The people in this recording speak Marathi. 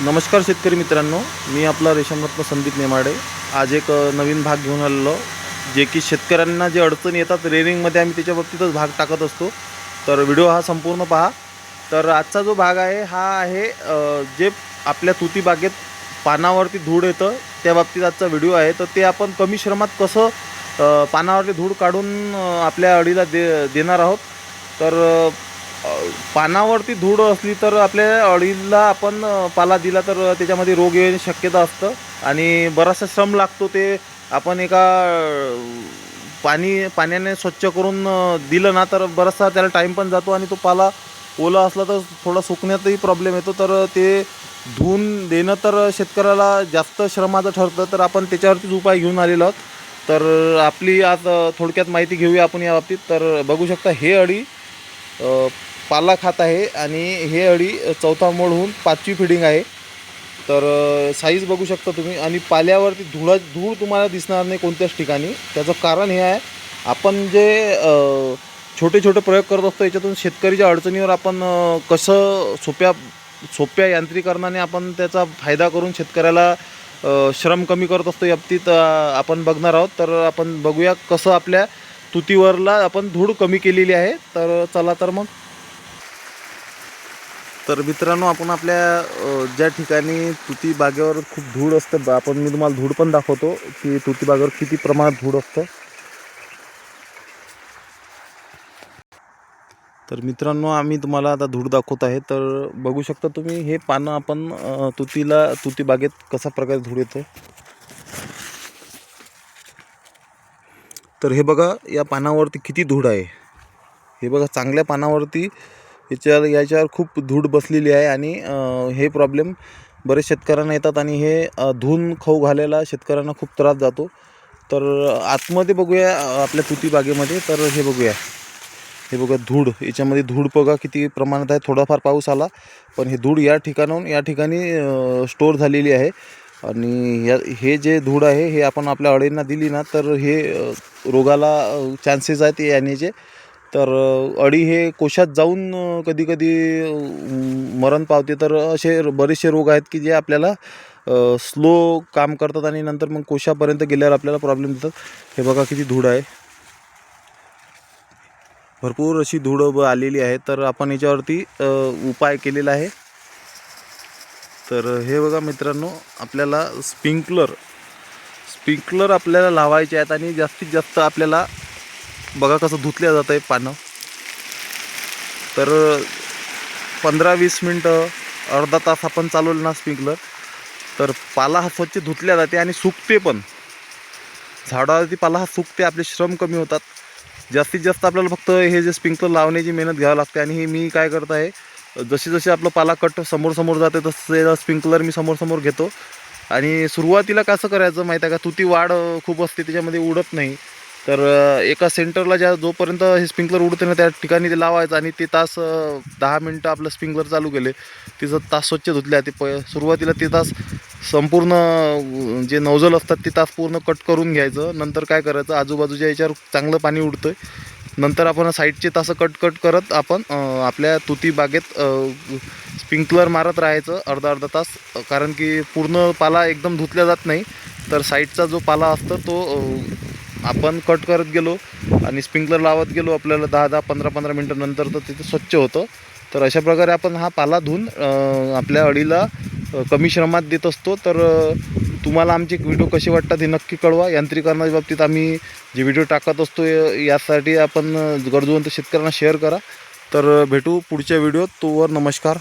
नमस्कार शेतकरी मित्रांनो, मी आपला रेशमरत्न संदीप नेमाडे। आज एक नवीन भाग घेऊन आलेलो, जे की शेतकऱ्यांना जे अडचणी येतात रेनिंगमध्ये आम्ही त्याच्या बाबतीतच भाग टाकत असतो। तर व्हिडिओ हा संपूर्ण पहा। तर आजचा जो भाग आहे हा आहे जे आपल्या तुती बागेत पानावरती धूळ येतं त्या बाबतीत आजचा व्हिडिओ आहे। तर ते आपण कमी श्रमात कसं पानावरती धूळ काढून आपल्या अळीला देणार आहोत। तर पानावरती धूळ असली तर आपल्या अळीला आपण पाला दिला तर त्याच्यामध्ये रोग येण्याची शक्यता असतं आणि बराचसा श्रम लागतो। ते आपण एका पाण्याने स्वच्छ करून दिलं ना तर बराचसा त्याला टाईम पण जातो आणि तो पाला ओला असला तर थोडा सुकण्यातही प्रॉब्लेम येतो। तर ते धुवून देणं तर शेतकऱ्याला जास्त श्रमाचं ठरतं। तर आपण त्याच्यावरतीच उपाय घेऊन आलेलो आहोत। तर आपली आज थोडक्यात माहिती घेऊया आपण या बाबतीत। तर बघू शकता हे अळी पाला खात आहे आणि हे अळी चौथा मोड होऊन 5वी फीडिंग आहे। तर साईज बघू शकता तुम्ही आणि पाल्यावरती धूळ तुम्हाला दिसणार नाही कोणत्याच ठिकाणी। त्याचं कारण हे आहे, आपण जे छोटे छोटे प्रयोग करत असतो याच्यातून शेतकरीच्या अडचणीवर आपण कसं सोप्या यांत्रिकरणाने आपण त्याचा फायदा करून शेतकऱ्याला श्रम कमी करत असतो या बाबतीत आपण बघणार आहोत। तर आपण बघूया कसं आपल्या तुतीवरला आपण धूळ कमी केलेली आहे। तर चला तर मग। तर मित्रांनो, आपण आपल्या ज्या ठिकाणी तुती बागेवर खूप धूळ असते, मी तुम्हाला धूळ पण दाखवतो की तुती बागेवर किती प्रमाणात धूळ असतं। तर मित्रांनो, आम्ही तुम्हाला आता धूळ दाखवत आहे। तर बघू शकता तुम्ही हे पानं आपण तुती बागेत कशा प्रकारे धूळ येतं। तर हे बघा, या पानावरती किती धूळ आहे। हे बघा, चांगल्या पानावरती याच्यावर खूप धूळ बसलेली आहे आणि हे प्रॉब्लेम बरेच शेतकऱ्यांना येतात आणि हे धुवून खाऊ घालायला शेतकऱ्यांना खूप त्रास जातो। तर आतमध्ये बघूया आपल्या तुती बागेमध्ये। तर हे बघा धूळ, याच्यामध्ये धूळ बघा किती प्रमाणात आहे। थोडाफार पाऊस आला पण हे धूळ या ठिकाणी स्टोअर झालेली आहे आणि हे जे धूळ आहे हे आपण आपल्या अळींना दिली ना तर हे रोगाला चान्सेस आहेत येण्याचे। तर अळी हे कोशात जाऊन कधी कधी मरण पावते। तर असे बरेचसे रोग आहेत की जे आपल्याला स्लो काम करतात आणि नंतर मग कोशापर्यंत गेल्यावर आपल्याला प्रॉब्लेम देतात। हे बघा किती धूळ आहे, भरपूर अशी धूळ आलेली आहे। तर आपण याच्यावरती उपाय केलेला आहे। तर हे बघा मित्रांनो, आपल्याला स्प्रिंकलर आपल्याला लावायचे आहेत आणि जास्तीत जास्त आपल्याला बघा कसं धुतल्या जात आहे पानं। तर 15-20 मिनटं अर्धा तास आपण चालवलं ना स्प्रिंकलर, तर पाला हा स्वच्छ धुतल्या जाते आणि सुकते पण। झाडावरती पाला हा सुकते, आपले श्रम कमी होतात। जास्तीत जास्त आपल्याला फक्त हे जे स्प्रिंकलर लावण्याची मेहनत घ्यावी लागते। आणि हे मी काय करत आहे, जसे जसे आपलं पाला कट समोर जाते तसे स्प्रिंकलर मी समोर घेतो। आणि सुरुवातीला कसं करायचं माहीत आहे का, तुती वाढ खूप असते त्याच्यामध्ये, उडत नाही। तर एका सेंटरला जोपर्यंत हे स्प्रिंकलर उडते ना त्या ठिकाणी ते लावायचं आणि ते 10 मिनटं आपलं स्प्रिंकलर चालू केले, तिचं तास स्वच्छ धुतले ते सुरुवातीला ते तास संपूर्ण जे नोझल असतात ते तास पूर्ण कट करून घ्यायचं। नंतर काय करायचं, आजूबाजूच्या याच्यावर चांगलं पाणी उडतं, नंतर आपण साईडचे तास कट करत आपण आपल्या तुती बागेत स्प्रिंकलर मारत राहायचं अर्धा तास। कारण की पूर्ण पाला एकदम धुतल्या जात नाही, तर साईडचा जो पाला असतो तो आपण कट करत गेलो आणि स्प्रिंकलर लावत गेलो, आपल्याला 10-10, 15-15 मिनटं नंतर तर तिथे स्वच्छ होतं। तर अशा प्रकारे आपण हा पाला धुवून आपल्या अळीला कमी श्रमात देत असतो। तर तुम्हाला आमचे व्हिडिओ कसे वाटतात हे नक्की कळवा। यांत्रिकरणाच्या बाबतीत आम्ही जे व्हिडिओ टाकत असतो यासाठी आपण गरजूवंत शेतकऱ्यांना शेअर करा। तर भेटू पुढच्या व्हिडिओत, तोवर नमस्कार।